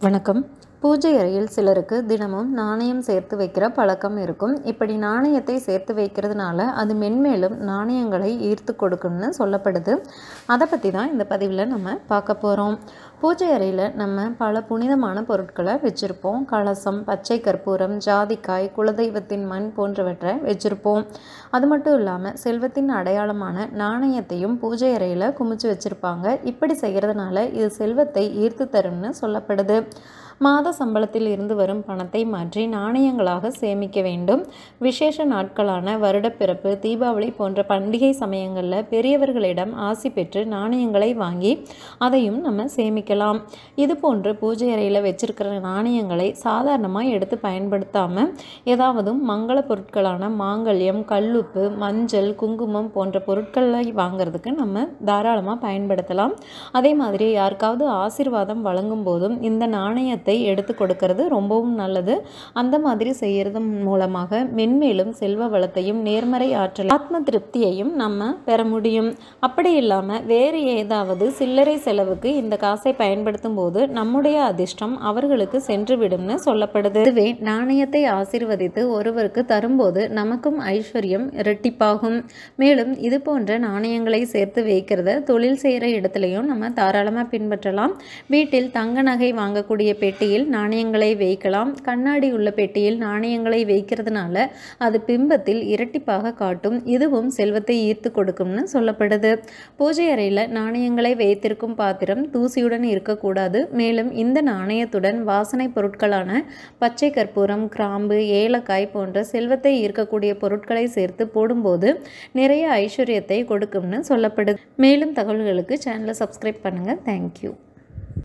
வணக்கம். பூஜை அறையில் சிலருக்கு தினமும் நாணயம் சேர்த்து வைக்கிற பழக்கம் இருக்கும். இப்படி நாணயத்தை சேர்த்து வைக்கிறதுனால அது மென்மேலும் நாணயங்களை ஈர்த்து கொடுக்கும்னு சொல்லப்படுது. அதை பற்றி தான் இந்த பதிவில் நம்ம பார்க்க போகிறோம். பூஜை அறையில் நம்ம பல புனிதமான பொருட்களை வச்சுருப்போம். கலசம், பச்சை கற்பூரம், ஜாதிக்காய், குலதெய்வத்தின் மண் போன்றவற்றை வச்சுருப்போம். அது மட்டும் இல்லாமல் செல்வத்தின் அடையாளமான நாணயத்தையும் பூஜை அறையில் குமிச்சு வச்சுருப்பாங்க. இப்படி செய்கிறதுனால இது செல்வத்தை ஈர்த்து தரும்னு சொல்லப்படுது. மாத சம்பளத்தில் இருந்து வரும் பணத்தை மாற்றி நாணயங்களாக சேமிக்க வேண்டும். விசேஷ நாட்களான வருடப்பிறப்பு, தீபாவளி போன்ற பண்டிகை சமயங்களில் பெரியவர்களிடம் ஆசி பெற்று நாணயங்களை வாங்கி அதையும் நம்ம சேமிக்கலாம். இது போன்று பூஜை அறையில் வச்சிருக்கிற நாணயங்களை சாதாரணமாக எடுத்து பயன்படுத்தாமல் ஏதாவது மங்கள பொருட்களான மாங்கல்யம், கல்லுப்பு, மஞ்சள், குங்குமம் போன்ற பொருட்களை வாங்கிறதுக்கு நம்ம தாராளமாக பயன்படுத்தலாம். அதே மாதிரி யாருக்காவது ஆசீர்வாதம் வழங்கும் போதும் இந்த நாணயத்தை எடுத்து கொடுக்கறது ரொம்பவும் நல்லது. அந்த மாதிரி செய்யறது மூலமாக மென்மேலும் செல்வ வளத்தையும் நேர்மறை ஆற்றல், ஆத்ம திருப்தியையும் நம்ம பெற முடியும். அப்படி இல்லாமல் வேறு ஏதாவது சில்லறை செலவுக்கு இந்த காசை பயன்படுத்தும் போது நம்முடைய அதிர்ஷ்டம் அவர்களுக்கு சென்று விடும்னு சொல்லப்படுது. இதுவே நாணயத்தை ஆசீர்வதித்து ஒருவருக்கு தரும்போது நமக்கும் ஐஸ்வர்யம் இரட்டிப்பாகும். மேலும் இது போன்ற நாணயங்களை சேர்த்து வைக்கிறத தொழில் செய்கிற இடத்துலையும் நம்ம தாராளமாக பின்பற்றலாம். வீட்டில் தங்க நகை வாங்கக்கூடிய பெட்டியில் நாணயங்களை வைக்கலாம். கண்ணாடி உள்ள பெட்டியில் நாணயங்களை வைக்கிறதுனால அது பிம்பத்தில் இரட்டிப்பாக காட்டும். இதுவும் செல்வத்தை ஈர்த்து கொடுக்கும்னு சொல்லப்படுது. பூஜை அறையில் நாணயங்களை வைத்திருக்கும் பாத்திரம் தூசியுடன் இருக்கக்கூடாது. மேலும் இந்த நாணயத்துடன் வாசனை பொருட்களான பச்சை கற்பூரம், கிராம்பு, ஏலக்காய் போன்ற செல்வத்தை ஈர்க்கக்கூடிய பொருட்களை சேர்த்து போடும்போது நிறைய ஐஸ்வர்யத்தை கொடுக்கும்னு சொல்லப்படுது. மேலும் தகவல்களுக்கு சேனலை சப்ஸ்கிரைப் பண்ணுங்கள். தேங்க்யூ.